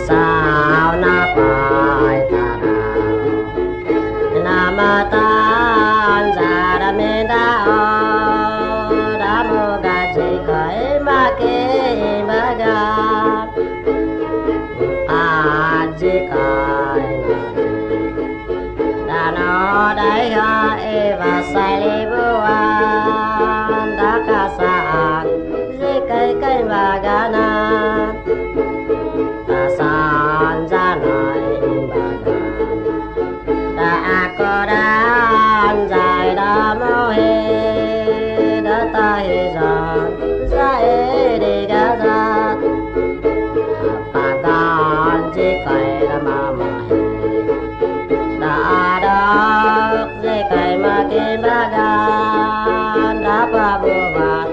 sao na phải ta nam tan ra đam mê đa đa mô ga chỉ khởi ma kê ma ga a chỉ khởi đa nó đại ha e và sai li bua đa ca sa chỉ cây cây ma ga na san ra lại đã có đàn dài đã mơ hê đã tay giòn ra ê đi gà ra bà gan chỉ cây đã mà hê đã đọc chỉ cây mà kim bà gan đã bà bùa bạc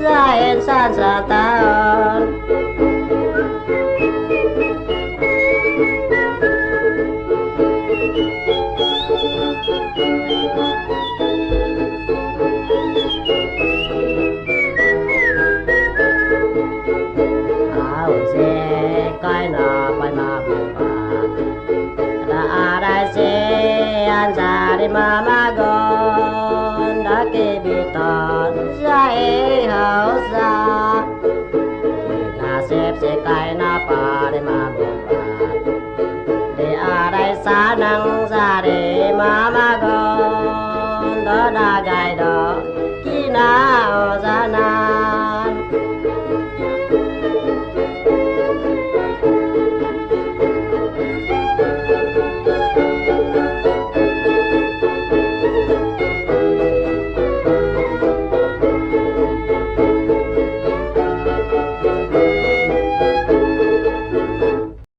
ra ên san sa ta cái nọ phải mà bùa đã đại sẽ ăn ra đi mà gon đã kê bị tòn ra hậu ra là xếp sẽ cái